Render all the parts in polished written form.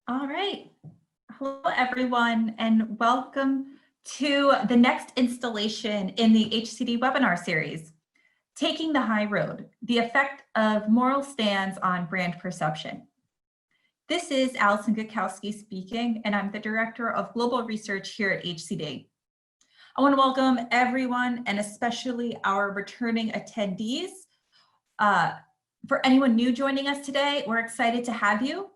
All right. Hello, everyone, and welcome to the next installation in the HCD webinar series, Taking the High Road, the Effect of Moral Stands on Brand Perception. This is Allison Gukowski speaking, and I'm the Director of Global Research here at HCD. I want to welcome everyone, and especially our returning attendees. For anyone new joining us today, we're excited to have you.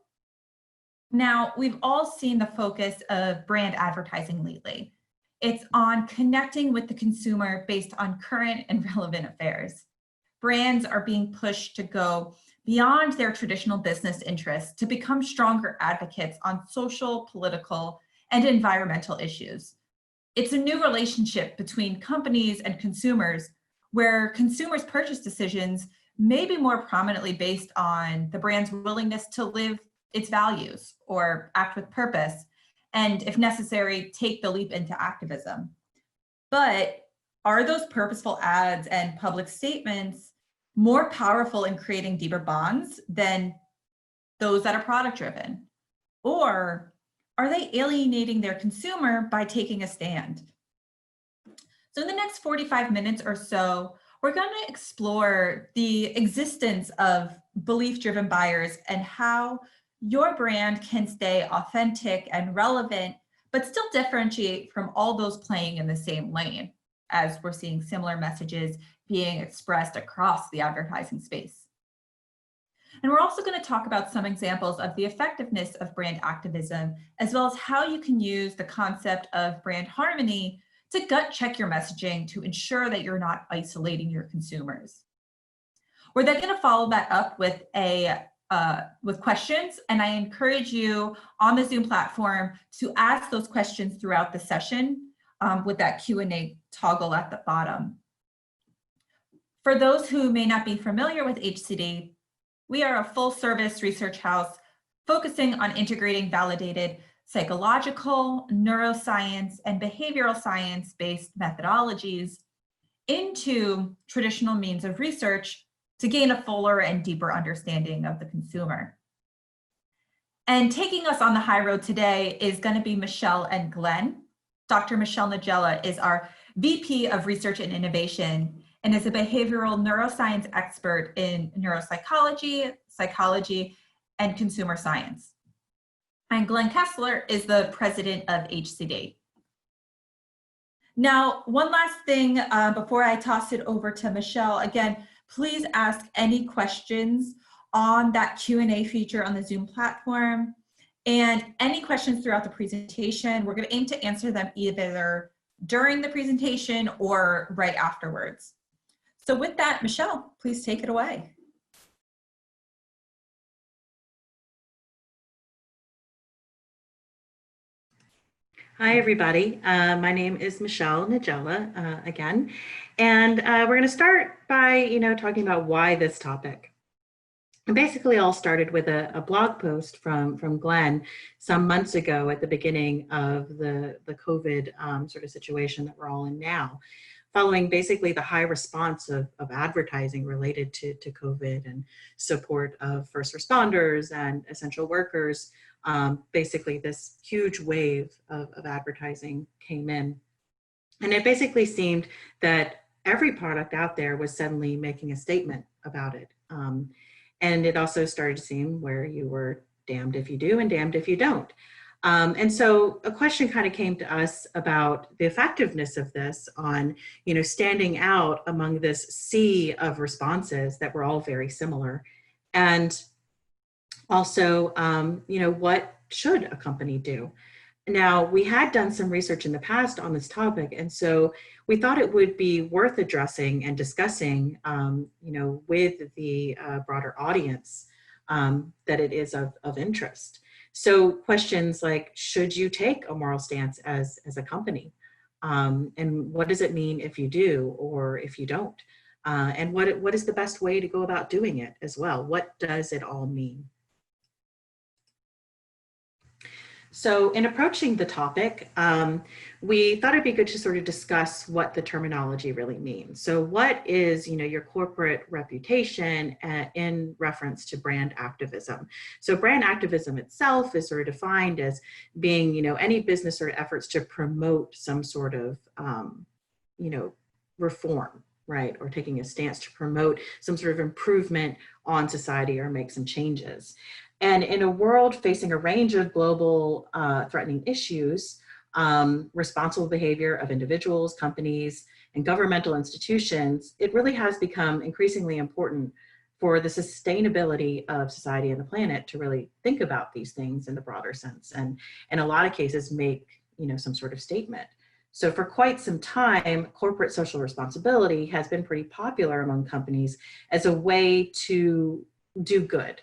Now, we've all seen the focus of brand advertising lately. It's on connecting with the consumer based on current and relevant affairs. Brands are being pushed to go beyond their traditional business interests to become stronger advocates on social, political, and environmental issues. It's a new relationship between companies and consumers where consumers' purchase decisions may be more prominently based on the brand's willingness to live its values or act with purpose, and if necessary, take the leap into activism. But are those purposeful ads and public statements more powerful in creating deeper bonds than those that are product driven? Or are they alienating their consumer by taking a stand? So in the next 45 minutes or so, we're going to explore the existence of belief-driven buyers and how your brand can stay authentic and relevant, but still differentiate from all those playing in the same lane, as we're seeing similar messages being expressed across the advertising space. And we're also going to talk about some examples of the effectiveness of brand activism, as well as how you can use the concept of brand harmony to gut check your messaging to ensure that you're not isolating your consumers. We're then going to follow that up with with questions, and I encourage you on the Zoom platform to ask those questions throughout the session with that Q&A toggle at the bottom. For those who may not be familiar with HCD, we are a full-service research house focusing on integrating validated psychological, neuroscience, and behavioral science-based methodologies into traditional means of research to gain a fuller and deeper understanding of the consumer. And taking us on the high road today is going to be Michelle and Glenn. Dr. Michelle Nagella is our VP of Research and Innovation and is a behavioral neuroscience expert in neuropsychology, psychology, and consumer science. And Glenn Kessler is the president of HCD. Now, one last thing before I toss it over to Michelle. Again, please ask any questions on that Q&A feature on the Zoom platform, and any questions throughout the presentation. We're going to aim to answer them either during the presentation or right afterwards. So with that, Michelle, please take it away. Hi, everybody. My name is Michelle Nagella again, and we're going to start by, talking about why this topic. And basically, all started with a blog post from Glenn some months ago at the beginning of the COVID sort of situation that we're all in now, following basically the high response of advertising related to COVID and support of first responders and essential workers. Basically this huge wave of advertising came in, and it basically seemed that every product out there was suddenly making a statement about it. And it also started to seem where you were damned if you do and damned if you don't. And so a question kind of came to us about the effectiveness of this on, standing out among this sea of responses that were all very similar. And also, what should a company do? Now, we had done some research in the past on this topic, and so we thought it would be worth addressing and discussing, with the broader audience that it is of interest. So questions like, should you take a moral stance as a company? And what does it mean if you do or if you don't? And what is the best way to go about doing it as well? What does it all mean? So in approaching the topic, we thought it'd be good to sort of discuss what the terminology really means. So what is, your corporate reputation in reference to brand activism? So brand activism itself is sort of defined as being, any business or efforts to promote some sort of, reform, right? Or taking a stance to promote some sort of improvement on society or make some changes. And in a world facing a range of global threatening issues, responsible behavior of individuals, companies, and governmental institutions, it really has become increasingly important for the sustainability of society and the planet to really think about these things in the broader sense, and in a lot of cases make some sort of statement. So for quite some time, corporate social responsibility has been pretty popular among companies as a way to do good.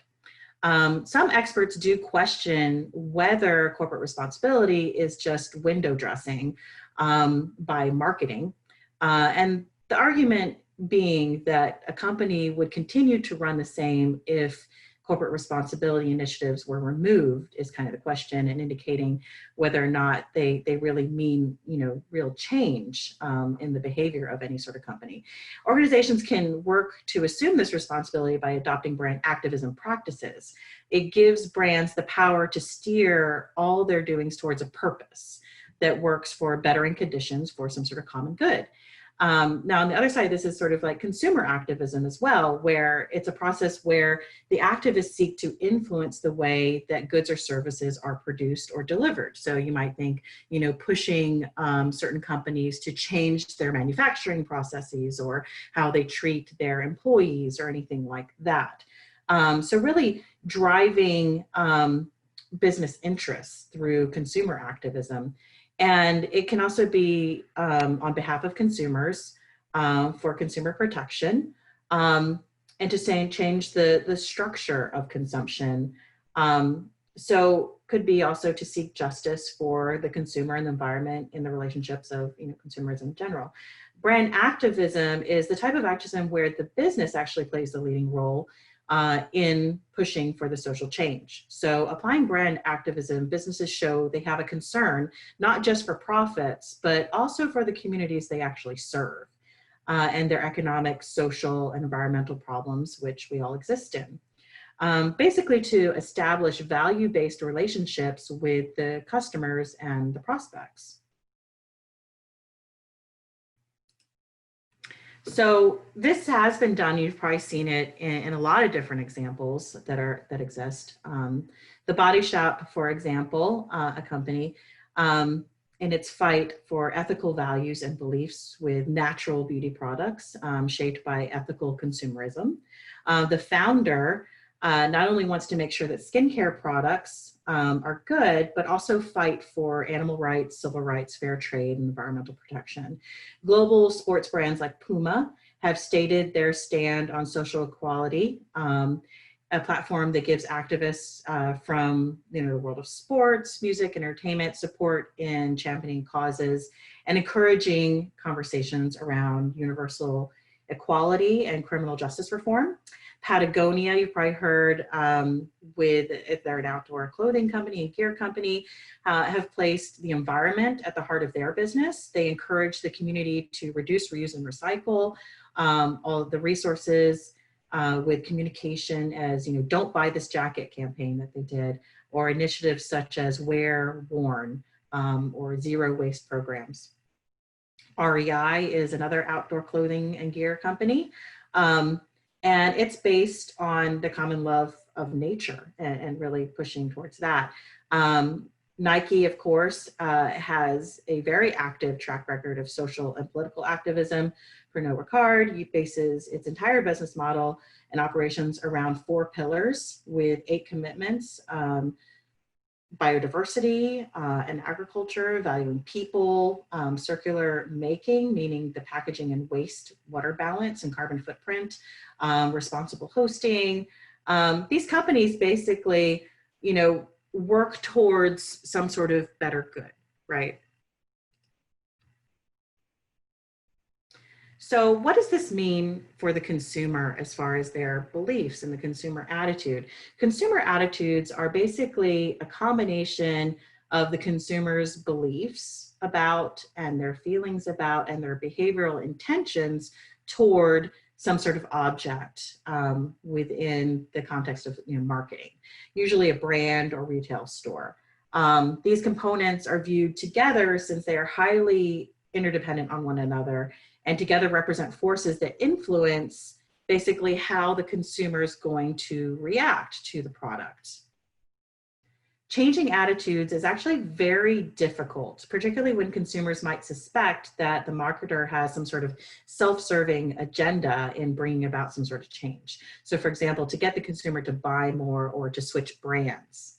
Some experts do question whether corporate responsibility is just window dressing by marketing. And the argument being that a company would continue to run the same if corporate responsibility initiatives were removed is kind of the question, and indicating whether or not they really mean, real change in the behavior of any sort of company. Organizations can work to assume this responsibility by adopting brand activism practices. It gives brands the power to steer all their doings towards a purpose that works for bettering conditions for some sort of common good. Now, on the other side, this is sort of like consumer activism as well, where it's a process where the activists seek to influence the way that goods or services are produced or delivered. So you might think, pushing certain companies to change their manufacturing processes or how they treat their employees or anything like that. So really driving business interests through consumer activism. And it can also be on behalf of consumers for consumer protection, and to change the structure of consumption. So could be also to seek justice for the consumer and the environment in the relationships of consumers in general. Brand activism is the type of activism where the business actually plays the leading role in pushing for the social change. So applying brand activism, businesses show they have a concern, not just for profits, but also for the communities they actually serve and their economic, social, and environmental problems, which we all exist in. Basically to establish value-based relationships with the customers and the prospects. So this has been done. You've probably seen it in a lot of different examples that exist. The Body Shop, for example, a company in its fight for ethical values and beliefs with natural beauty products shaped by ethical consumerism. The founder not only wants to make sure that skincare products are good, but also fight for animal rights, civil rights, fair trade, and environmental protection. Global sports brands like Puma have stated their stand on social equality, a platform that gives activists from the world of sports, music, entertainment, support in championing causes and encouraging conversations around universal equality and criminal justice reform. Patagonia, you've probably heard if they're an outdoor clothing company and gear company, have placed the environment at the heart of their business. They encourage the community to reduce, reuse, and recycle all of the resources with communication as, don't buy this jacket campaign that they did, or initiatives such as Wear Worn or zero waste programs. REI is another outdoor clothing and gear company. And it's based on the common love of nature and really pushing towards that. Nike, of course, has a very active track record of social and political activism. Pernod Ricard bases its entire business model and operations around 4 pillars with 8 commitments: biodiversity and agriculture, valuing people, circular making, meaning the packaging and waste water balance and carbon footprint, responsible hosting. These companies basically, work towards some sort of better good, right? So what does this mean for the consumer as far as their beliefs and the consumer attitude? Consumer attitudes are basically a combination of the consumer's beliefs about and their feelings about and their behavioral intentions toward some sort of object within the context of marketing, usually a brand or retail store. These components are viewed together since they are highly interdependent on one another, and together represent forces that influence basically how the consumer is going to react to the product. Changing attitudes is actually very difficult, particularly when consumers might suspect that the marketer has some sort of self-serving agenda in bringing about some sort of change. So for example, to get the consumer to buy more or to switch brands.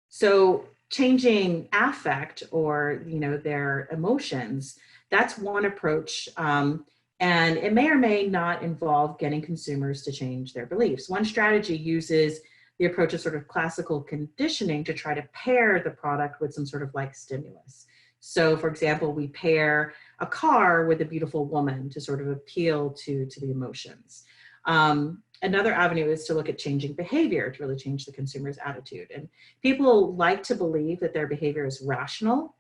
So changing affect or their emotions, that's one approach. And it may or may not involve getting consumers to change their beliefs. One strategy uses the approach of sort of classical conditioning to try to pair the product with some sort of like stimulus. So for example, we pair a car with a beautiful woman to sort of appeal to the emotions. Another avenue is to look at changing behavior to really change the consumer's attitude. And people like to believe that their behavior is rational.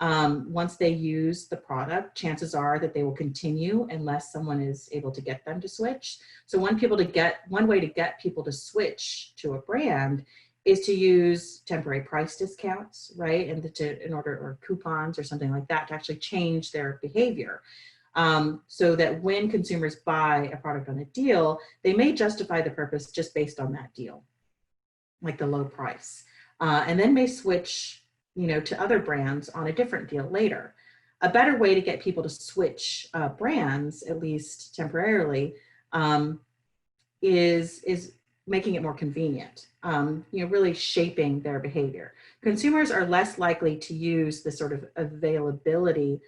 Once they use the product, chances are that they will continue unless someone is able to get them to switch. So one way to get people to switch to a brand is to use temporary price discounts, right? Or coupons or something like that to actually change their behavior. So that when consumers buy a product on a deal, they may justify the purpose just based on that deal, like the low price, and then may switch to other brands on a different deal later. A better way to get people to switch brands, at least temporarily, is making it more convenient, really shaping their behavior. Consumers are less likely to use the sort of availability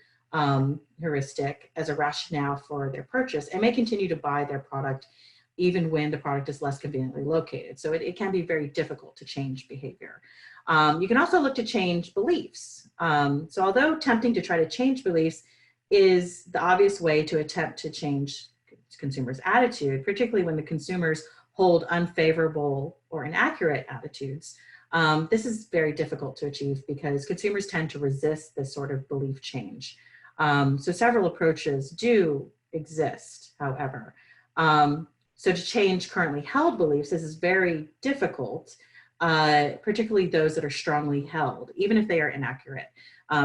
heuristic as a rationale for their purchase and may continue to buy their product even when the product is less conveniently located. So it can be very difficult to change behavior. You can also look to change beliefs. So although tempting to try to change beliefs is the obvious way to attempt to change consumers' attitude, particularly when the consumers hold unfavorable or inaccurate attitudes, this is very difficult to achieve because consumers tend to resist this sort of belief change. So several approaches do exist, however. So to change currently held beliefs, this is very difficult, particularly those that are strongly held, even if they are inaccurate.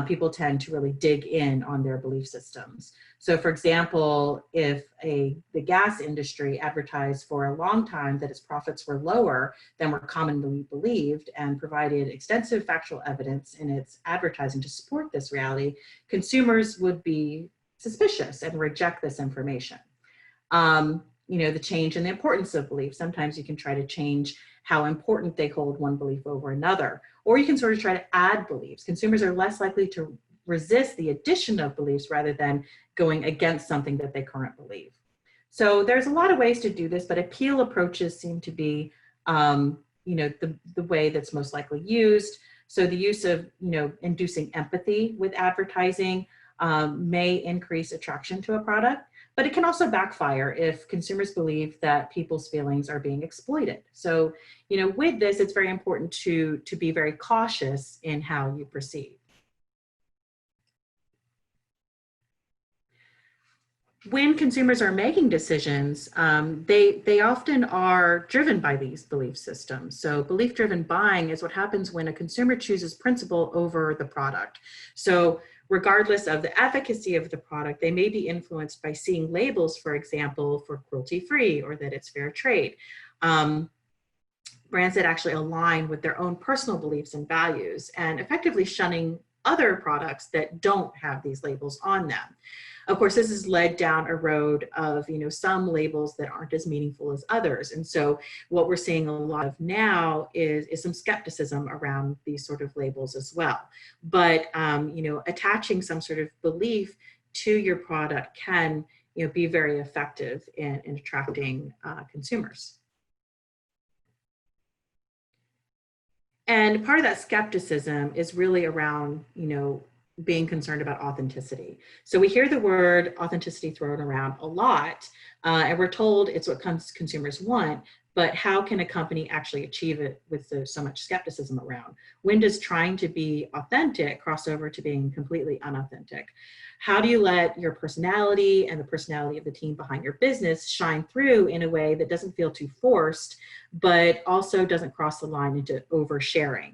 People tend to really dig in on their belief systems. So for example, if the gas industry advertised for a long time that its profits were lower than were commonly believed and provided extensive factual evidence in its advertising to support this reality, consumers would be suspicious and reject this information. The change in the importance of belief. Sometimes you can try to change how important they hold one belief over another, or you can sort of try to add beliefs. Consumers are less likely to resist the addition of beliefs rather than going against something that they currently believe. So there's a lot of ways to do this, but appeal approaches seem to be, the way that's most likely used. So the use of, inducing empathy with advertising may increase attraction to a product. But it can also backfire if consumers believe that people's feelings are being exploited. So, with this, it's very important to be very cautious in how you proceed. When consumers are making decisions, they often are driven by these belief systems. So belief-driven buying is what happens when a consumer chooses principle over the product. So regardless of the efficacy of the product, they may be influenced by seeing labels, for example, for cruelty-free or that it's fair trade. Brands that actually align with their own personal beliefs and values, and effectively shunning other products that don't have these labels on them. Of course, this has led down a road of, some labels that aren't as meaningful as others. And so what we're seeing a lot of now is some skepticism around these sort of labels as well. But, attaching some sort of belief to your product can, be very effective in attracting consumers. And part of that skepticism is really around, being concerned about authenticity. So we hear the word authenticity thrown around a lot, and we're told it's what consumers want, but how can a company actually achieve it with so much skepticism around? When does trying to be authentic cross over to being completely unauthentic? How do you let your personality and the personality of the team behind your business shine through in a way that doesn't feel too forced, but also doesn't cross the line into oversharing?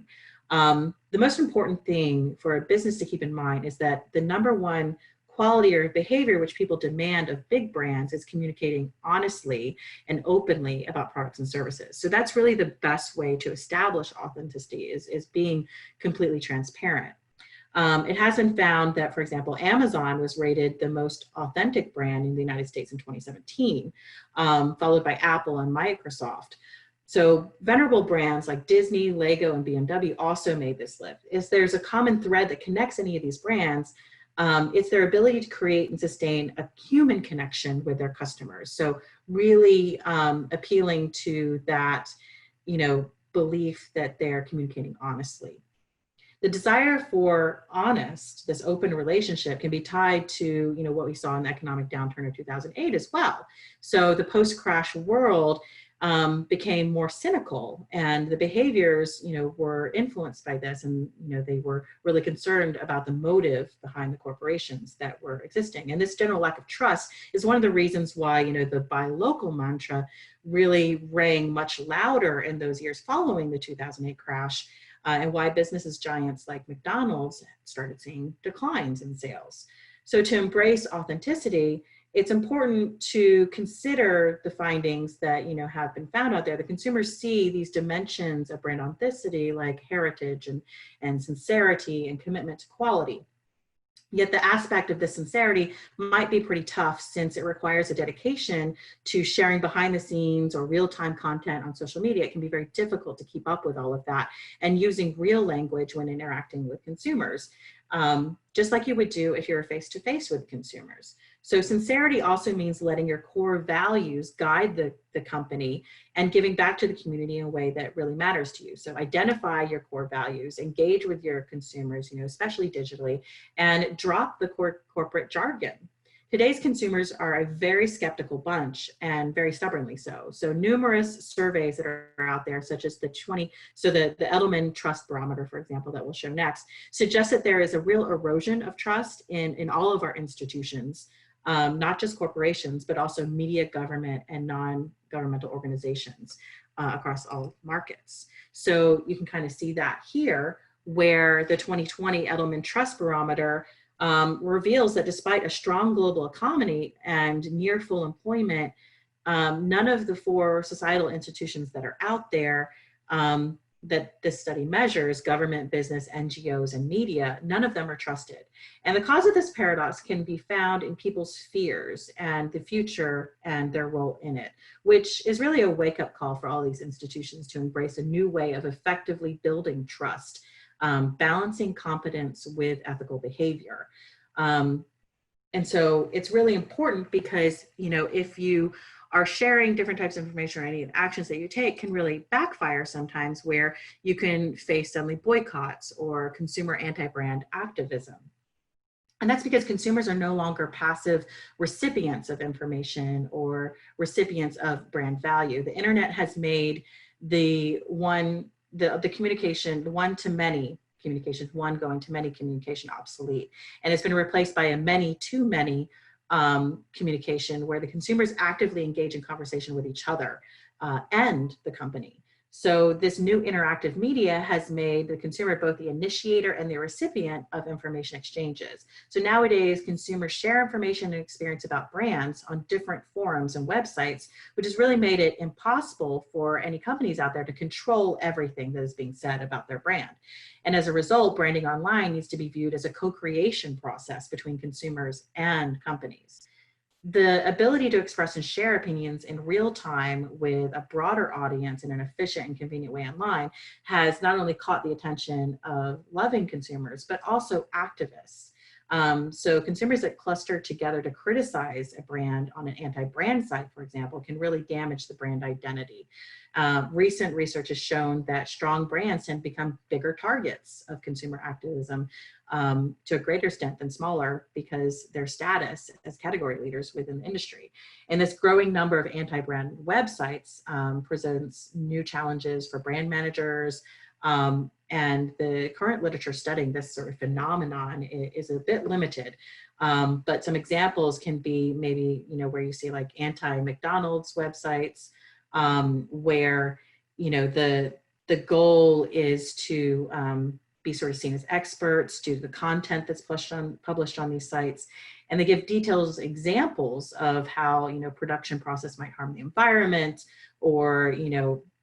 The most important thing for a business to keep in mind is that the number one quality or behavior which people demand of big brands is communicating honestly and openly about products and services. So that's really the best way to establish authenticity is being completely transparent. It has been found that, for example, Amazon was rated the most authentic brand in the United States in 2017, followed by Apple and Microsoft. So venerable brands like Disney, Lego, and BMW also made this list. If there's a common thread that connects any of these brands, it's their ability to create and sustain a human connection with their customers. So really appealing to that, belief that they're communicating honestly. The desire for honest, this open relationship can be tied to, what we saw in the economic downturn of 2008 as well. So the post-crash world became more cynical, and the behaviors, were influenced by this, and, they were really concerned about the motive behind the corporations that were existing. And this general lack of trust is one of the reasons why, the buy local mantra really rang much louder in those years following the 2008 crash, and why businesses giants like McDonald's started seeing declines in sales. So to embrace authenticity, it's important to consider the findings that have been found out there. The consumers see these dimensions of brand authenticity like heritage and sincerity and commitment to quality. Yet the aspect of the sincerity might be pretty tough, since it requires a dedication to sharing behind the scenes or real-time content on social media. It can be very difficult to keep up with all of that, and using real language when interacting with consumers, just like you would do if you're face-to-face with consumers. So sincerity also means letting your core values guide the company and giving back to the community in a way that really matters to you. So identify your core values, engage with your consumers, especially digitally, and drop the corporate jargon. Today's consumers are a very skeptical bunch, and very stubbornly so. So numerous surveys that are out there, such as the Edelman Trust Barometer, for example, that we'll show next, suggest that there is a real erosion of trust in all of our institutions. Not just corporations, but also media, government, and non-governmental organizations across all markets. So you can kind of see that here, where the 2020 Edelman Trust Barometer reveals that despite a strong global economy and near full employment, none of the four societal institutions that are out there that this study measures, government, business, NGOs, and media, none of them are trusted. And the cause of this paradox can be found in people's fears and the future and their role in it, which is really a wake-up call for all these institutions to embrace a new way of effectively building trust, balancing competence with ethical behavior. And so it's really important because, if you are sharing different types of information, or any of the actions that you take can really backfire sometimes, where you can face suddenly boycotts or consumer anti-brand activism. And that's because consumers are no longer passive recipients of information or recipients of brand value. The internet has made the communication, one-to-many communication, one going to many communication obsolete. And it's been replaced by a many-to-many communication, where the consumers actively engage in conversation with each other and the company. So this new interactive media has made the consumer both the initiator and the recipient of information exchanges. So nowadays, consumers share information and experience about brands on different forums and websites, which has really made it impossible for any companies out there to control everything that is being said about their brand. And as a result, branding online needs to be viewed as a co-creation process between consumers and companies. The ability to express and share opinions in real time with a broader audience in an efficient and convenient way online has not only caught the attention of loving consumers, but also activists. So consumers that cluster together to criticize a brand on an anti-brand site, for example, can really damage the brand identity. Recent research has shown that strong brands tend to become bigger targets of consumer activism to a greater extent than smaller because their status as category leaders within the industry. And this growing number of anti-brand websites presents new challenges for brand managers, and the current literature studying this sort of phenomenon is a bit limited. But some examples can be maybe, where you see like anti-McDonald's websites, where, the goal is to be sort of seen as experts due to the content that's published on these sites. And they give details, examples of how, production process might harm the environment or,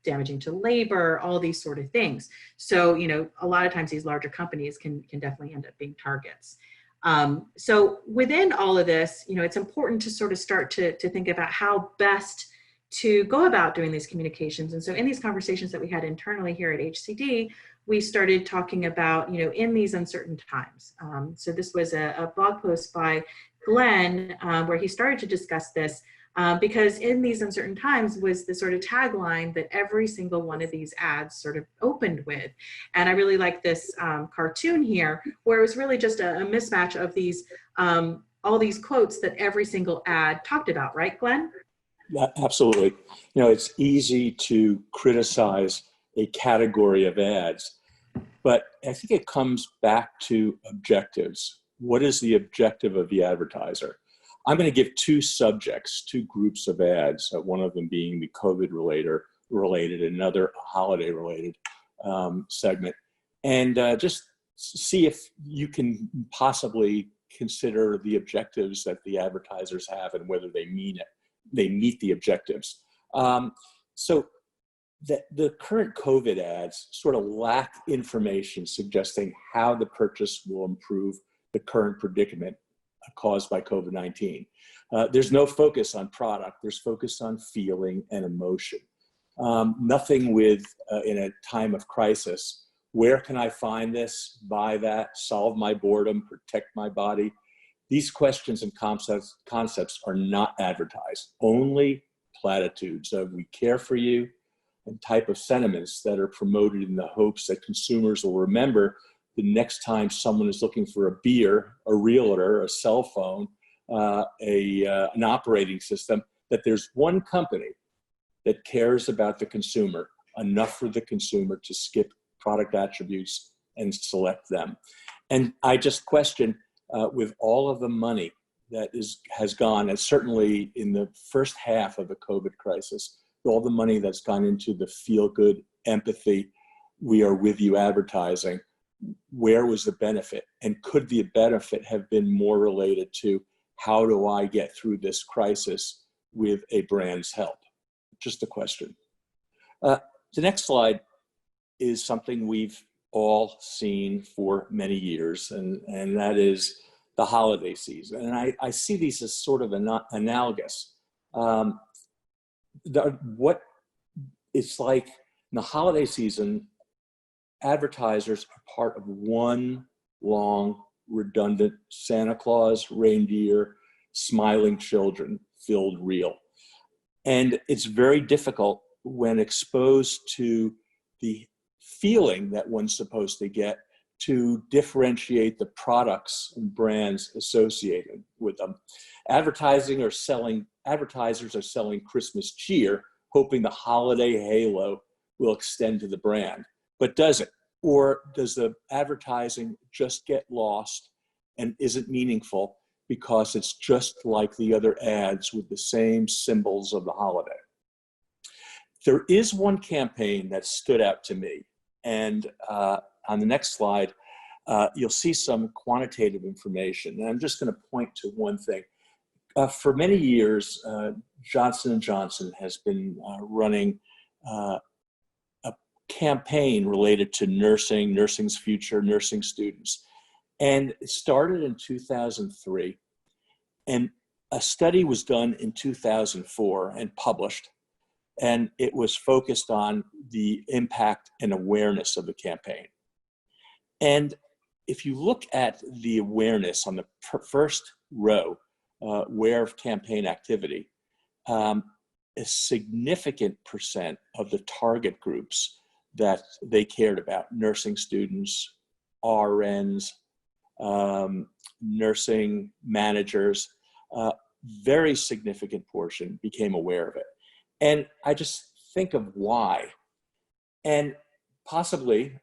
damaging to labor, all these sort of things. So, a lot of times these larger companies can definitely end up being targets. So within all of this, it's important to sort of start to think about how best to go about doing these communications. And so in these conversations that we had internally here at HCD, we started talking about, in these uncertain times. So this was a blog post by Glenn where he started to discuss this because in these uncertain times was the sort of tagline that every single one of these ads sort of opened with. And I really like this cartoon here, where it was really just a mismatch of these, all these quotes that every single ad talked about, right, Glenn? Yeah, absolutely. It's easy to criticize a category of ads, but I think it comes back to objectives. What is the objective of the advertiser? I'm going to give two subjects, two groups of ads, one of them being the COVID related, another holiday related segment, and just see if you can possibly consider the objectives that the advertisers have and whether they meet the objectives. So the current COVID ads sort of lack information suggesting how the purchase will improve the current predicament caused by COVID-19. There's no focus on product, there's focus on feeling and emotion. Nothing with, in a time of crisis, where can I find this, buy that, solve my boredom, protect my body? These questions and concepts are not advertised, only platitudes of we care for you and type of sentiments that are promoted in the hopes that consumers will remember the next time someone is looking for a beer, a realtor, a cell phone, an operating system, that there's one company that cares about the consumer enough for the consumer to skip product attributes and select them. And I just question, with all of the money that has gone, and certainly in the first half of the COVID crisis, all the money that's gone into the feel-good, empathy, we are with you advertising, where was the benefit? And could the benefit have been more related to how do I get through this crisis with a brand's help? Just a question. The next slide is something we've all seen for many years, and that is the holiday season. And I see these as sort of analogous. What it's like in the holiday season, advertisers are part of one long, redundant Santa Claus, reindeer, smiling children filled reel. And it's very difficult when exposed to the feeling that one's supposed to get to differentiate the products and brands associated with them. Advertisers are selling Christmas cheer, hoping the holiday halo will extend to the brand. But does it? Or does the advertising just get lost and isn't meaningful because it's just like the other ads with the same symbols of the holiday? There is one campaign that stood out to me. And on the next slide, you'll see some quantitative information. And I'm just going to point to one thing. For many years, Johnson & Johnson has been running a campaign related to nursing, nursing's future, nursing students. And it started in 2003. And a study was done in 2004 and published. And it was focused on the impact and awareness of the campaign. And if you look at the awareness on the first row, aware of campaign activity, a significant percent of the target groups that they cared about, nursing students, RNs, nursing managers, very significant portion became aware of it. And I just think of why. And possibly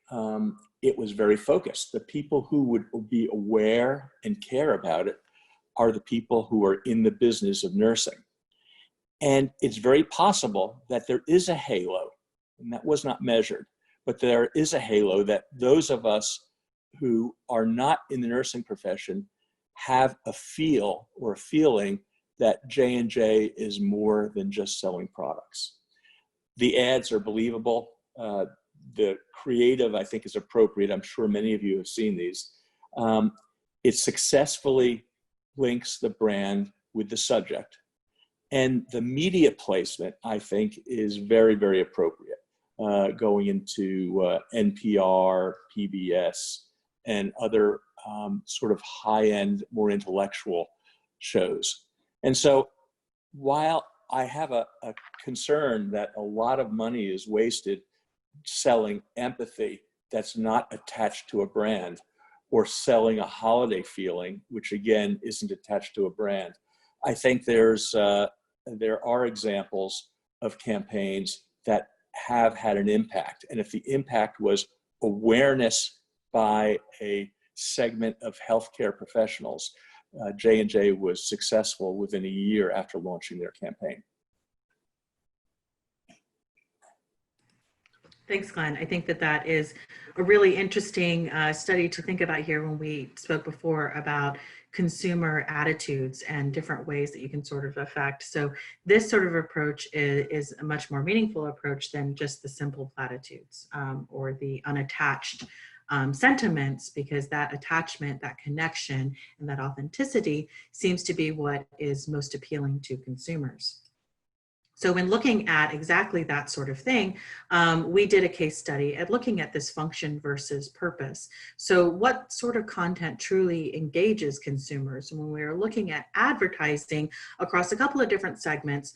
it was very focused. The people who would be aware and care about it are the people who are in the business of nursing. And it's very possible that there is a halo, and that was not measured, but there is a halo that those of us who are not in the nursing profession have a feel or a feeling that J&J is more than just selling products. The ads are believable. The creative, I think, is appropriate. I'm sure many of you have seen these. It successfully links the brand with the subject. And the media placement, I think, is very, very appropriate, going into NPR, PBS, and other sort of high-end, more intellectual shows. And so while I have a concern that a lot of money is wasted selling empathy that's not attached to a brand, or selling a holiday feeling, which again isn't attached to a brand, I think there are examples of campaigns that have had an impact. And if the impact was awareness by a segment of healthcare professionals, J&J was successful within a year after launching their campaign. Thanks, Glenn. I think that that is a really interesting study to think about here when we spoke before about consumer attitudes and different ways that you can sort of affect. So this sort of approach is a much more meaningful approach than just the simple platitudes or the unattached sentiments, because that attachment, that connection, and that authenticity seems to be what is most appealing to consumers. So when looking at exactly that sort of thing, we did a case study at looking at this function versus purpose. So what sort of content truly engages consumers? And when we were looking at advertising across a couple of different segments,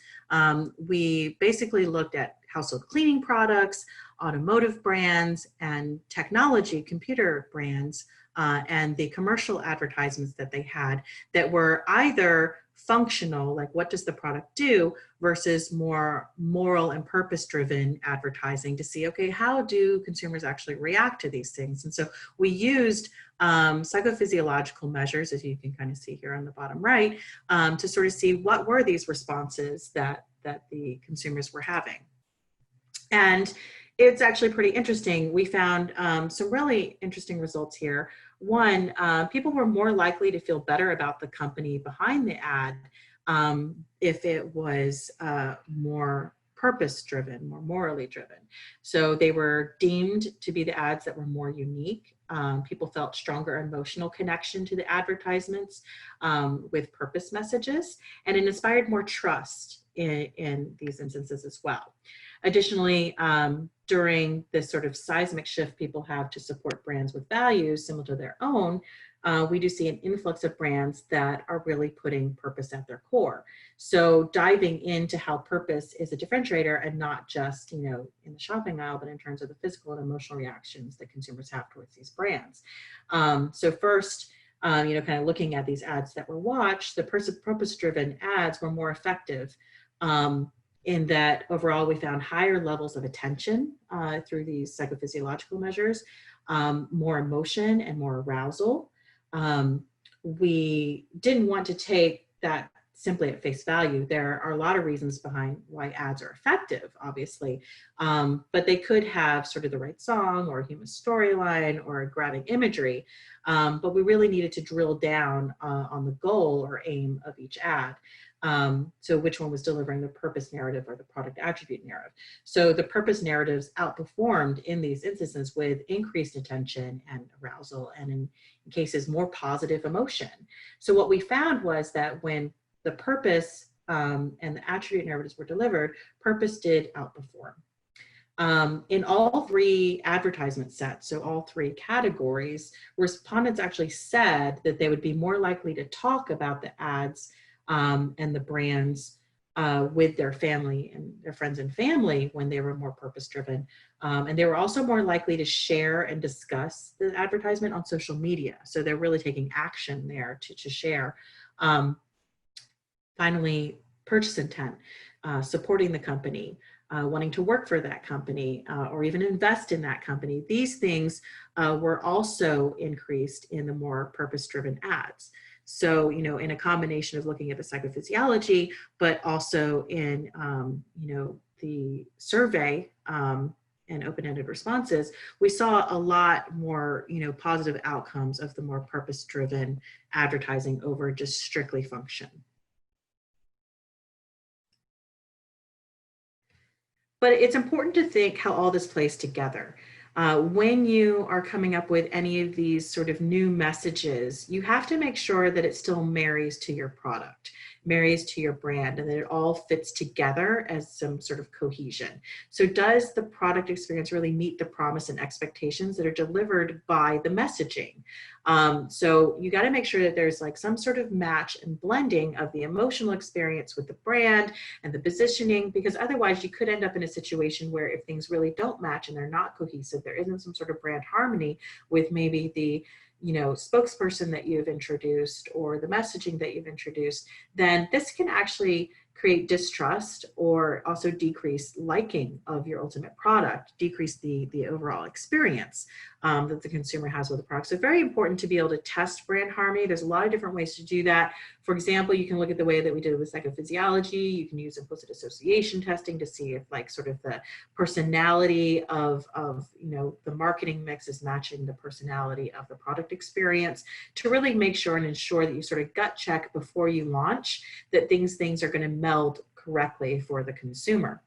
we basically looked at household cleaning products, automotive brands, and technology, computer brands, and the commercial advertisements that they had that were either functional, like what does the product do, versus more moral and purpose-driven advertising to see, okay, how do consumers actually react to these things? And so we used psychophysiological measures, as you can kind of see here on the bottom right, to sort of see what were these responses that the consumers were having. And it's actually pretty interesting. We found some really interesting results here. One, people were more likely to feel better about the company behind the ad if it was more purpose-driven, more morally driven. So they were deemed to be the ads that were more unique. People felt stronger emotional connection to the advertisements with purpose messages, and it inspired more trust in these instances as well. Additionally, during this sort of seismic shift people have to support brands with values similar to their own, we do see an influx of brands that are really putting purpose at their core. So diving into how purpose is a differentiator and not just, you know, in the shopping aisle, but in terms of the physical and emotional reactions that consumers have towards these brands. So first, you know, kind of looking at these ads that were watched, the purpose-driven ads were more effective in that overall we found higher levels of attention through these psychophysiological measures, more emotion and more arousal. We didn't want to take that simply at face value. There are a lot of reasons behind why ads are effective, obviously, but they could have sort of the right song or a human storyline or a grabbing imagery, but we really needed to drill down on the goal or aim of each ad. So which one was delivering the purpose narrative or the product attribute narrative. So the purpose narratives outperformed in these instances with increased attention and arousal, and in cases more positive emotion. So what we found was that when the purpose and the attribute narratives were delivered, purpose did outperform. In all three advertisement sets, so all three categories, respondents actually said that they would be more likely to talk about the ads and the brands with their family and their friends and family when they were more purpose-driven. And they were also more likely to share and discuss the advertisement on social media. So they're really taking action there to share. Finally, purchase intent, supporting the company, wanting to work for that company or even invest in that company. These things were also increased in the more purpose-driven ads. So, you know, in a combination of looking at the psychophysiology, but also in, you know, the survey and open-ended responses, we saw a lot more, you know, positive outcomes of the more purpose-driven advertising over just strictly function. But it's important to think how all this plays together. When you are coming up with any of these sort of new messages, you have to make sure that it still marries to your product, marries to your brand, and that it all fits together as some sort of cohesion. So does the product experience really meet the promise and expectations that are delivered by the messaging? So you got to make sure that there's like some sort of match and blending of the emotional experience with the brand and the positioning, because otherwise you could end up in a situation where if things really don't match and they're not cohesive, there isn't some sort of brand harmony with maybe the, you know, spokesperson that you've introduced or the messaging that you've introduced, then this can actually create distrust or also decrease liking of your ultimate product, decrease the overall experience that the consumer has with the product. So very important to be able to test brand harmony. There's a lot of different ways to do that. For example, you can look at the way that we did with psychophysiology. You can use implicit association testing to see if like sort of the personality of you know, the marketing mix is matching the personality of the product experience, to really make sure and ensure that you sort of gut check before you launch that things are going to meld correctly for the consumer.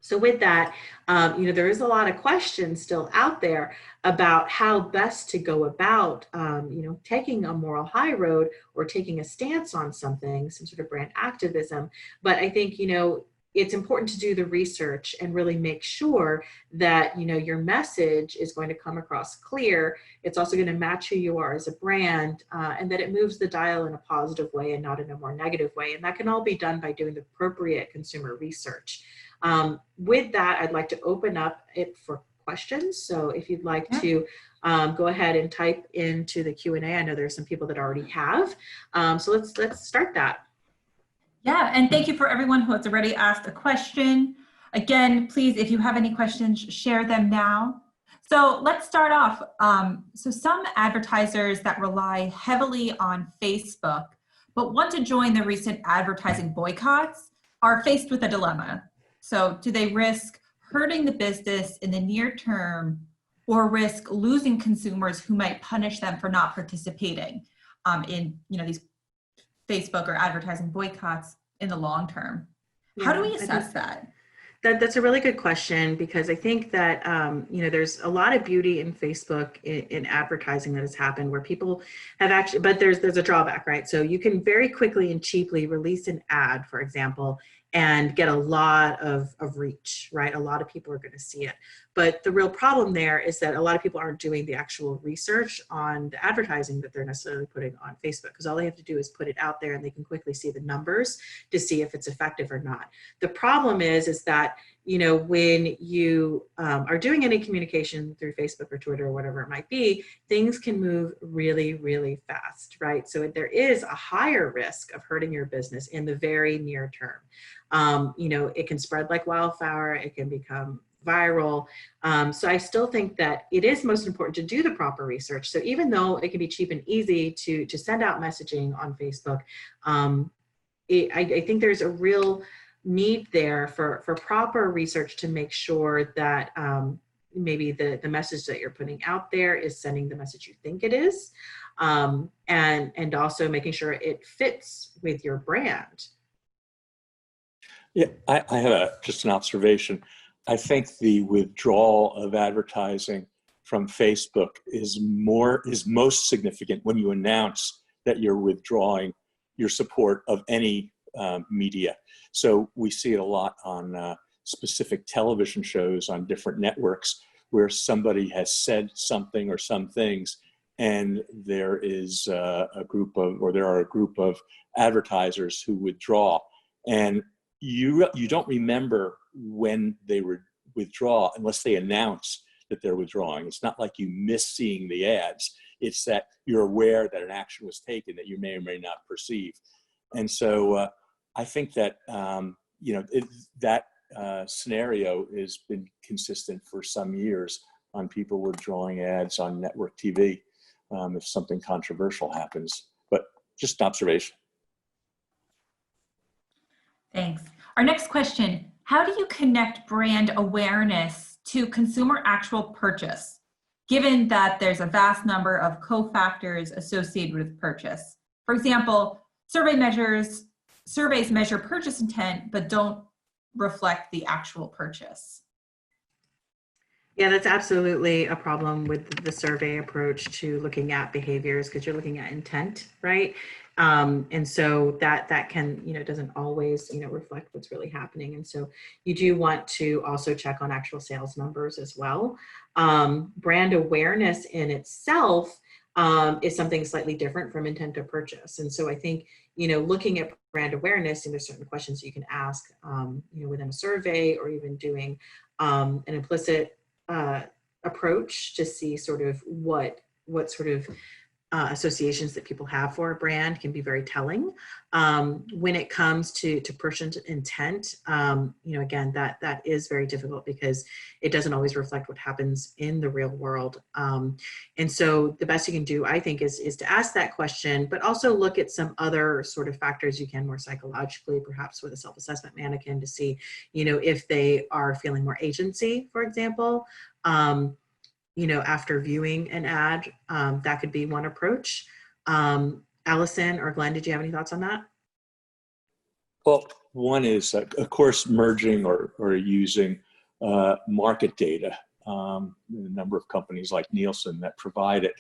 So with that, you know, there is a lot of questions still out there about how best to go about, you know, taking a moral high road or taking a stance on something, some sort of brand activism. But I think, you know, it's important to do the research and really make sure that, you know, your message is going to come across clear. It's also going to match who you are as a brand, and that it moves the dial in a positive way and not in a more negative way. And that can all be done by doing the appropriate consumer research. With that, I'd like to open up it for questions. So if you'd like to go ahead and type into the Q&A. I know there's some people that already have. So let's start that. Yeah, and thank you for everyone who has already asked a question. Again, please, if you have any questions, share them now. So let's start off. So some advertisers that rely heavily on Facebook, but want to join the recent advertising boycotts, are faced with a dilemma. So do they risk hurting the business in the near term or risk losing consumers who might punish them for not participating in, you know, these Facebook or advertising boycotts in the long term? How do we assess that? That's a really good question, because I think that, you know, there's a lot of beauty in Facebook in advertising that has happened where people have actually, but there's a drawback, right? So you can very quickly and cheaply release an ad, for example, and get a lot of reach, right? A lot of people are going to see it. But the real problem there is that a lot of people aren't doing the actual research on the advertising that they're necessarily putting on Facebook, because all they have to do is put it out there and they can quickly see the numbers to see if it's effective or not. The problem is that, you know, when you are doing any communication through Facebook or Twitter or whatever it might be, things can move really, really fast, right? So there is a higher risk of hurting your business in the very near term. You know, it can spread like wildfire, it can become viral. So I still think that it is most important to do the proper research. So even though it can be cheap and easy to send out messaging on Facebook, I think there's a real need there for proper research to make sure that maybe the message that you're putting out there is sending the message you think it is, and also making sure it fits with your brand. Yeah, I have just an observation. I think the withdrawal of advertising from Facebook is most significant when you announce that you're withdrawing your support of any media. So we see it a lot on specific television shows on different networks where somebody has said something or some things, and there is there are a group of advertisers who withdraw, and you don't remember when they withdraw unless they announce that they're withdrawing. It's not like you miss seeing the ads. It's that you're aware that an action was taken that you may or may not perceive. And so I think that, that scenario has been consistent for some years on people withdrawing ads on network TV if something controversial happens, but just an observation. Thanks. Our next question, how do you connect brand awareness to consumer actual purchase, given that there's a vast number of cofactors associated with purchase? For example, surveys measure purchase intent, but don't reflect the actual purchase. Yeah, that's absolutely a problem with the survey approach to looking at behaviors, because you're looking at intent, right? And so that can, doesn't always, reflect what's really happening. And so you do want to also check on actual sales numbers as well. Brand awareness in itself is something slightly different from intent to purchase. And so I think, looking at brand awareness, and there's certain questions you can ask, within a survey, or even doing an implicit approach to see sort of what sort of associations that people have for a brand can be very telling. When it comes to purchase intent, again, that is very difficult because it doesn't always reflect what happens in the real world. And so the best you can do, I think, is to ask that question, but also look at some other sort of factors you can more psychologically, perhaps with a self-assessment mannequin, to see, if they are feeling more agency, for example. After viewing an ad, that could be one approach. Allison or Glenn, did you have any thoughts on that? Well, one is, of course, merging or using market data. A number of companies like Nielsen that provide it,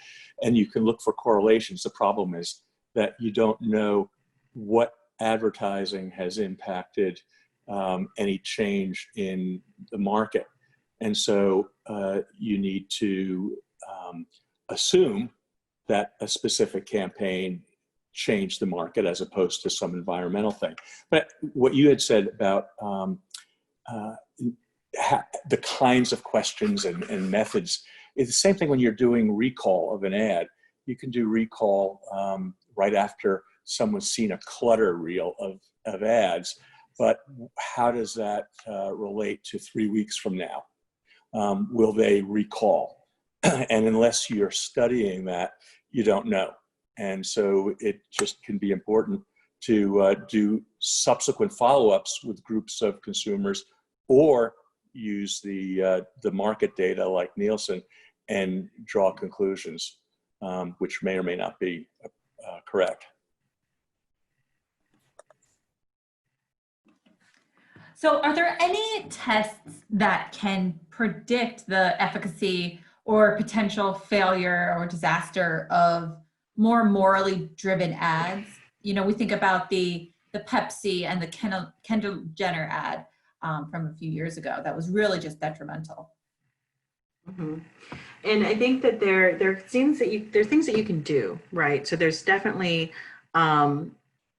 and you can look for correlations. The problem is that you don't know what advertising has impacted any change in the market. And so you need to assume that a specific campaign changed the market as opposed to some environmental thing. But what you had said about the kinds of questions and methods is the same thing when you're doing recall of an ad. You can do recall right after someone's seen a clutter reel of ads, but how does that relate to 3 weeks from now? Will they recall? And unless you're studying that, you don't know. And so it just can be important to do subsequent follow-ups with groups of consumers, or use the market data like Nielsen and draw conclusions, which may or may not be correct. So are there any tests that can predict the efficacy or potential failure or disaster of more morally driven ads? We think about the Pepsi and the Kendall Jenner ad from a few years ago that was really just detrimental. Mm-hmm. And I think that there are things that you can do, right? So there's definitely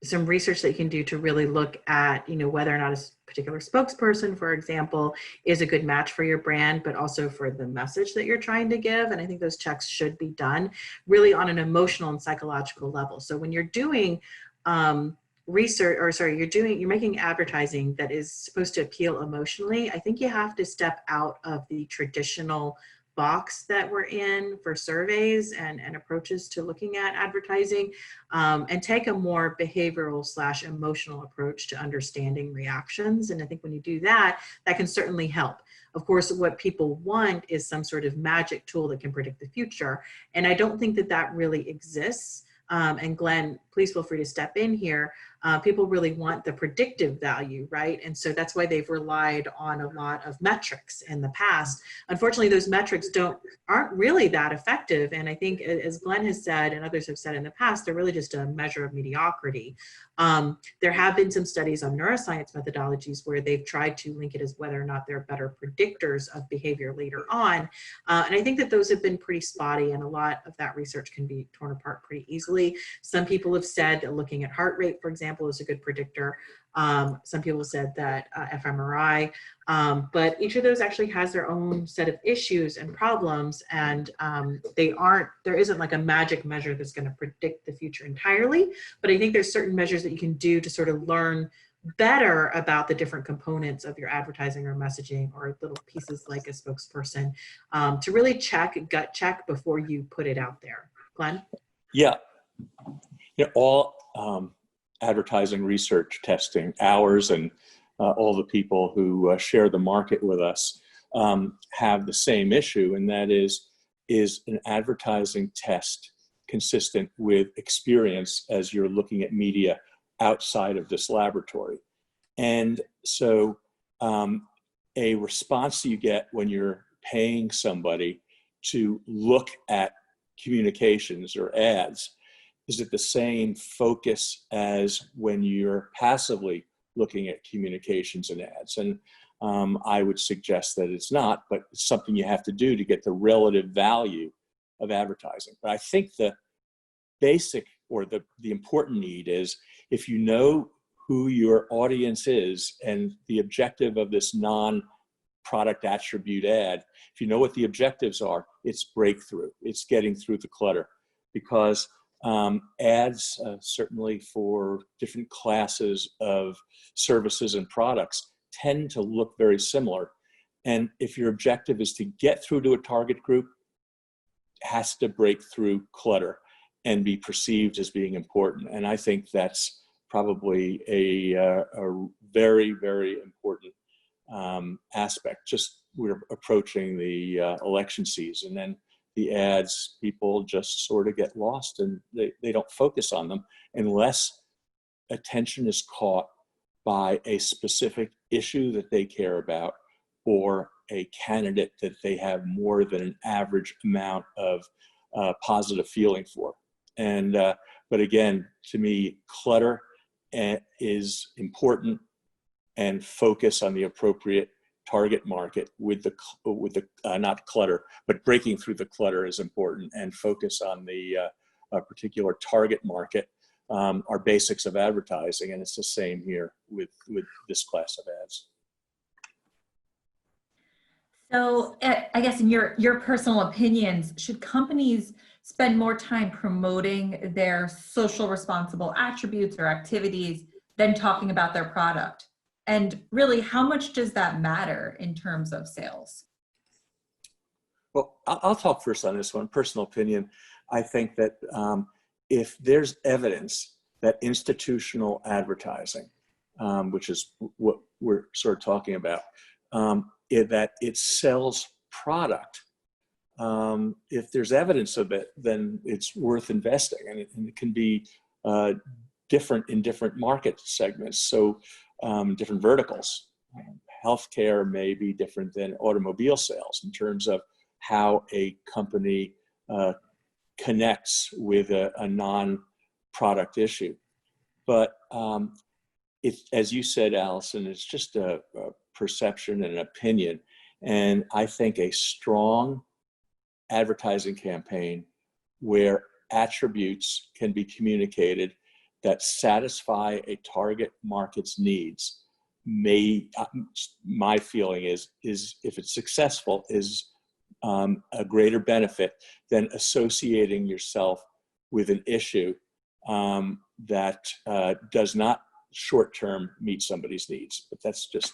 some research that you can do to really look at, whether or not a particular spokesperson, for example, is a good match for your brand, but also for the message that you're trying to give. And I think those checks should be done really on an emotional and psychological level. So when you're doing you're making advertising that is supposed to appeal emotionally, I think you have to step out of the traditional box that we're in for surveys and approaches to looking at advertising, and take a more behavioral / emotional approach to understanding reactions. And I think when you do that, that can certainly help. Of course, what people want is some sort of magic tool that can predict the future. And I don't think that really exists. And Glenn, please feel free to step in here. People really want the predictive value, right? And so that's why they've relied on a lot of metrics in the past. Unfortunately, those metrics aren't really that effective. And I think, as Glenn has said and others have said in the past, they're really just a measure of mediocrity. There have been some studies on neuroscience methodologies where they've tried to link it as whether or not they're better predictors of behavior later on. And I think that those have been pretty spotty, and a lot of that research can be torn apart pretty easily. Some people have said that looking at heart rate, for example, is a good predictor. Some people said that fMRI, but each of those actually has their own set of issues and problems, and there isn't like a magic measure that's going to predict the future entirely, but I think there's certain measures that you can do to sort of learn better about the different components of your advertising or messaging or little pieces like a spokesperson to really gut check before you put it out there. Glenn? Yeah, all advertising research testing, ours and all the people who share the market with us have the same issue, and that is an advertising test consistent with experience as you're looking at media outside of this laboratory? And so a response you get when you're paying somebody to look at communications or ads, is it the same focus as when you're passively looking at communications and ads? And I would suggest that it's not, but it's something you have to do to get the relative value of advertising. But I think the basic or the important need is, if you know who your audience is and the objective of this non-product attribute ad, if you know what the objectives are, it's breakthrough. It's getting through the clutter, because ads, certainly for different classes of services and products, tend to look very similar. And if your objective is to get through to a target group, it has to break through clutter and be perceived as being important. And I think that's probably a very, very important aspect. Just we're approaching the election season, and the ads, people just sort of get lost and they don't focus on them unless attention is caught by a specific issue that they care about, or a candidate that they have more than an average amount of positive feeling for. And but again, to me, clutter is important, and focus on the appropriate target market with the not clutter, but breaking through the clutter is important, and focus on the particular target market are basics of advertising, and it's the same here with this class of ads. So I guess in your personal opinions, should companies spend more time promoting their social responsible attributes or activities than talking about their product? And really, how much does that matter in terms of sales? Well, I'll talk first on this one. Personal opinion, I think that if there's evidence that institutional advertising, which is what we're sort of talking about, that it sells product, if there's evidence of it, then it's worth investing, and it can be different in different market segments. So different verticals. Healthcare may be different than automobile sales in terms of how a company connects with a non-product issue. But as you said, Allison, it's just a perception and an opinion. And I think a strong advertising campaign where attributes can be communicated that satisfy a target market's needs my feeling is if it's successful, is a greater benefit than associating yourself with an issue that does not short-term meet somebody's needs. But that's just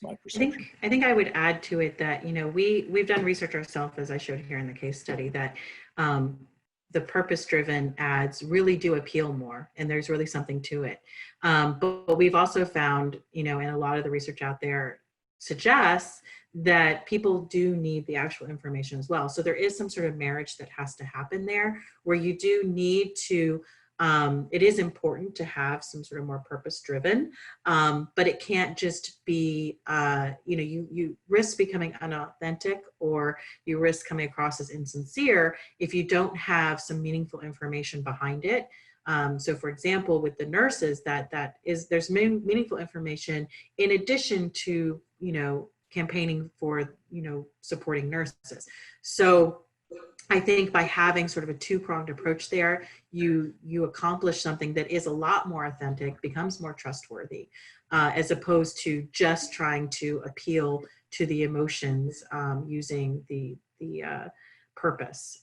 my perception. I think I would add to it that, we've done research ourselves, as I showed here in the case study, that the purpose-driven ads really do appeal more, and there's really something to it. But we've also found, and a lot of the research out there suggests that people do need the actual information as well. So there is some sort of marriage that has to happen there, where you do need to It is important to have some sort of more purpose-driven, but it can't just be, you risk becoming unauthentic, or you risk coming across as insincere if you don't have some meaningful information behind it. So for example, with the nurses, there's meaningful information in addition to, campaigning for, supporting nurses. So I think by having sort of a two-pronged approach there, you accomplish something that is a lot more authentic, becomes more trustworthy, as opposed to just trying to appeal to the emotions using the purpose,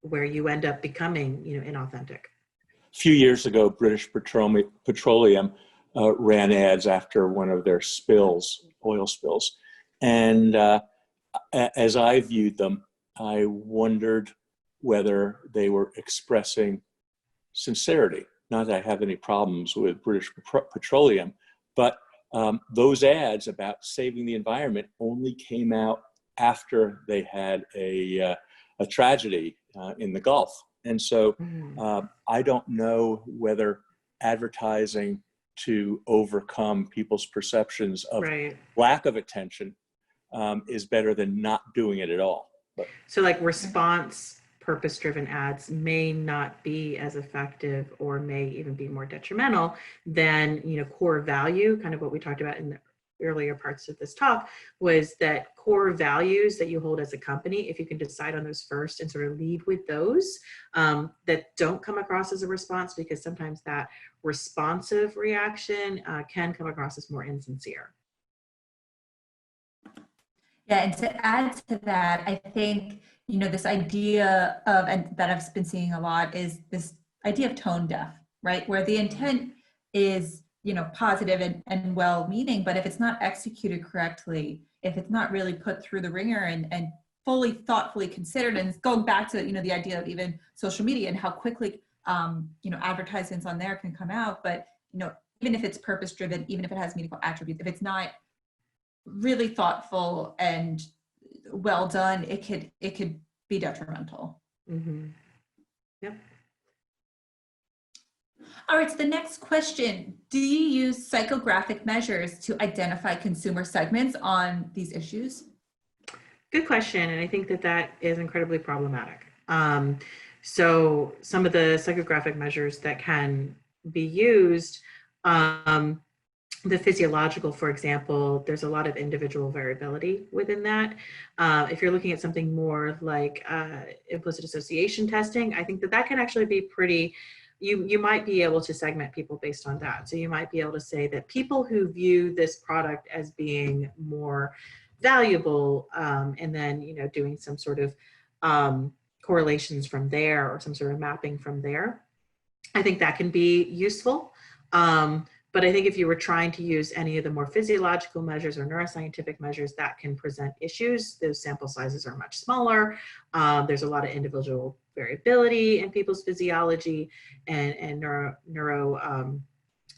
where you end up becoming, inauthentic. A few years ago, British Petroleum ran ads after one of their oil spills. And as I viewed them, I wondered whether they were expressing sincerity. Not that I have any problems with British Petroleum, but those ads about saving the environment only came out after they had a tragedy in the Gulf. And so I don't know whether advertising to overcome people's perceptions of lack of attention is better than not doing it at all. So like response purpose-driven ads may not be as effective, or may even be more detrimental than, core value, kind of what we talked about in the earlier parts of this talk, was that core values that you hold as a company, if you can decide on those first and sort of lead with those, that don't come across as a response, because sometimes that responsive reaction can come across as more insincere. Yeah, and to add to that, I think, this idea of, and that I've been seeing a lot, is this idea of tone deaf, right? Where the intent is, positive and well-meaning, but if it's not executed correctly, if it's not really put through the ringer and fully thoughtfully considered, and going back to, the idea of even social media and how quickly, advertisements on there can come out, but, even if it's purpose-driven, even if it has meaningful attributes, if it's not really thoughtful and well done, it could be detrimental. Mm-hmm. Yep. All right, so the next question: do you use psychographic measures to identify consumer segments on these issues? Good question, and I think that is incredibly problematic. So some of the psychographic measures that can be used, the physiological, for example, there's a lot of individual variability within that. If you're looking at something more like implicit association testing, I think that can actually be pretty, you might be able to segment people based on that. So you might be able to say that people who view this product as being more valuable, and then, doing some sort of correlations from there, or some sort of mapping from there, I think that can be useful. But I think if you were trying to use any of the more physiological measures or neuroscientific measures, that can present issues. Those sample sizes are much smaller. There's a lot of individual variability in people's physiology and neuro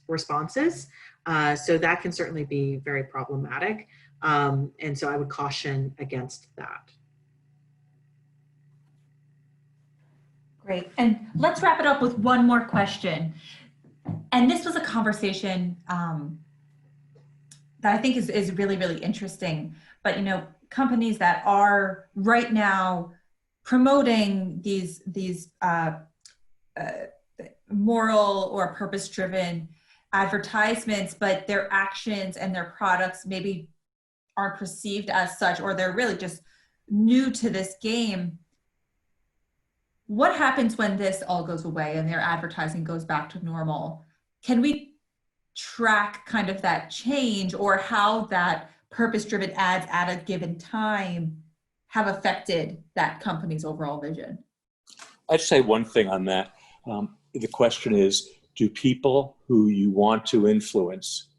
responses. So that can certainly be very problematic. And so I would caution against that. Great. And let's wrap it up with one more question. And this was a conversation that I think is really, really interesting. But, companies that are right now promoting these moral or purpose-driven advertisements, but their actions and their products maybe aren't perceived as such, or they're really just new to this game. What happens when this all goes away and their advertising goes back to normal? Can we track kind of that change, or how that purpose-driven ads at a given time have affected that company's overall vision? I'd say one thing on that. The question is, do people who you want to influence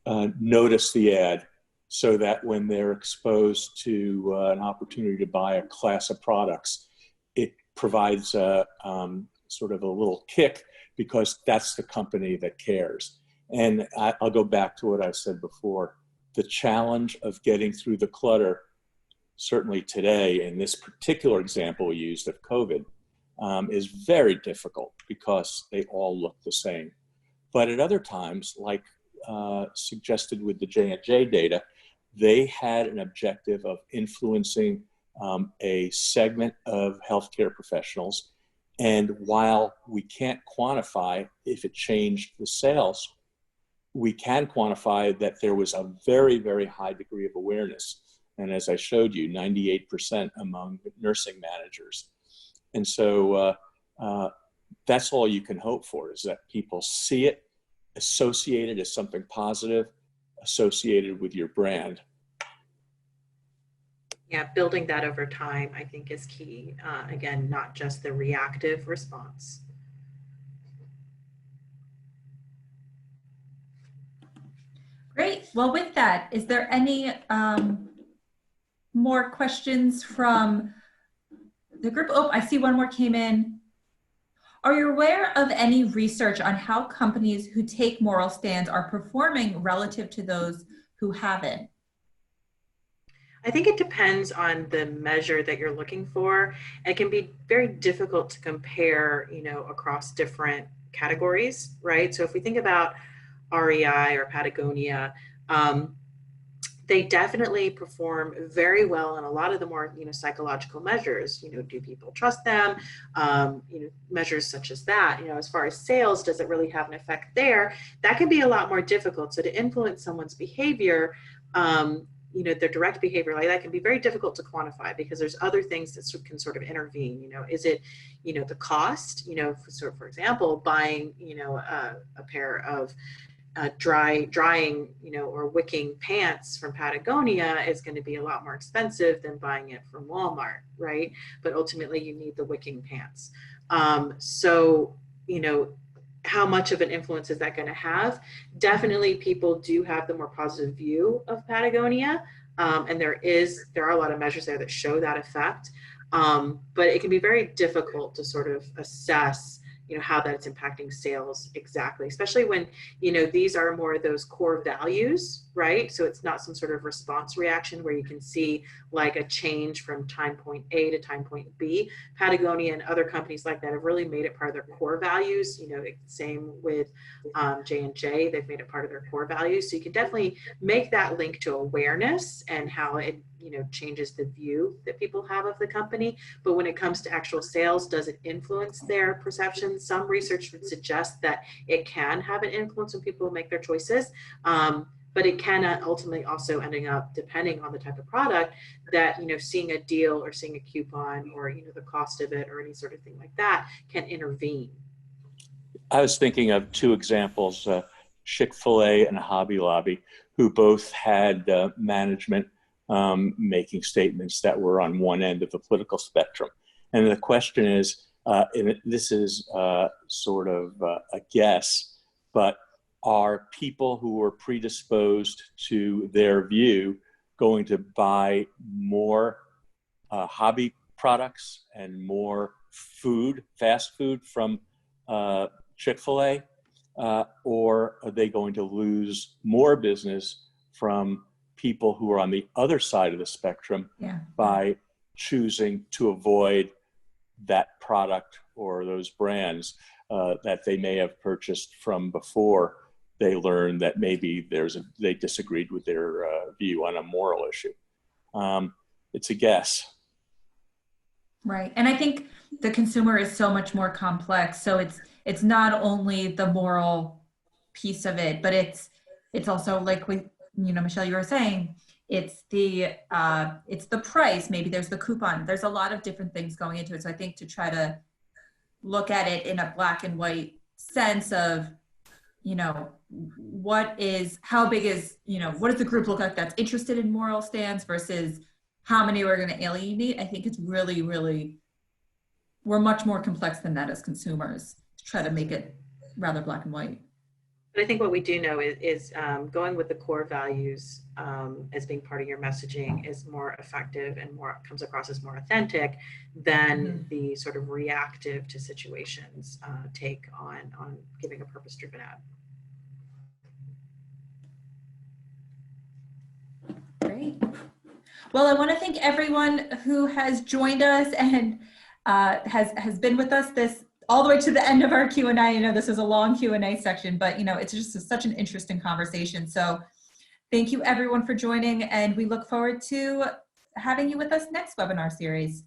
notice the ad, so that when they're exposed to an opportunity to buy a class of products, it provides sort of a little kick, because that's the company that cares. And I'll go back to what I said before. The challenge of getting through the clutter, certainly today, in this particular example we used of COVID, is very difficult because they all look the same. But at other times, like suggested with the J&J data, they had an objective of influencing a segment of healthcare professionals. And while we can't quantify if it changed the sales, we can quantify that there was a very, very high degree of awareness. And as I showed you, 98% among nursing managers. And so that's all you can hope for, is that people see it, associated as something positive, associated with your brand. Yeah, building that over time, I think, is key. Again, not just the reactive response. Great. Well, with that, is there any more questions from the group? Oh, I see one more came in. Are you aware of any research on how companies who take moral stands are performing relative to those who haven't? I think it depends on the measure that you're looking for. It can be very difficult to compare, across different categories, right? So if we think about REI or Patagonia, they definitely perform very well in a lot of the more, psychological measures. Do people trust them? Measures such as that. As far as sales, does it really have an effect there? That can be a lot more difficult. So to influence someone's behavior, their direct behavior like that can be very difficult to quantify, because there's other things that can sort of intervene. Is it, the cost? For example, buying, a pair of drying, or wicking pants from Patagonia is going to be a lot more expensive than buying it from Walmart, right? But ultimately, you need the wicking pants. So, how much of an influence is that going to have? Definitely, people do have the more positive view of Patagonia, and there are a lot of measures there that show that effect. But it can be very difficult to sort of assess how that's impacting sales exactly, especially when, these are more of those core values, right? So it's not some sort of response reaction where you can see like a change from time point A to time point B. Patagonia and other companies like that have really made it part of their core values. Same with J&J, they've made it part of their core values. So you can definitely make that link to awareness and how it, changes the view that people have of the company. But when it comes to actual sales, does it influence their perception? Some research would suggest that it can have an influence when people make their choices. But it can ultimately also ending up, depending on the type of product, that, seeing a deal or seeing a coupon or, the cost of it or any sort of thing like that can intervene. I was thinking of two examples, Chick-fil-A and Hobby Lobby, who both had management making statements that were on one end of the political spectrum. And the question is, and this is sort of a guess, but are people who are predisposed to their view going to buy more hobby products and more food, fast food from Chick-fil-A, or are they going to lose more business from people who are on the other side of the spectrum by choosing to avoid that product or those brands that they may have purchased from before they learned that maybe they disagreed with their view on a moral issue. It's a guess. Right. And I think the consumer is so much more complex. So it's not only the moral piece of it, but it's also like Michelle, you were saying, it's the price. Maybe there's the coupon. There's a lot of different things going into it. So I think to try to look at it in a black and white sense of, what does the group look like that's interested in moral stands versus how many we're going to alienate. I think it's really, really, we're much more complex than that as consumers to try to make it rather black and white. But I think what we do know is going with the core values as being part of your messaging is more effective and comes across as more authentic than the sort of reactive to situations take on giving a purpose-driven ad. Great. Well, I want to thank everyone who has joined us and has been with us this all the way to the end of our Q&A. I know this is a long Q&A section, but it's just such an interesting conversation. So thank you everyone for joining, and we look forward to having you with us next webinar series.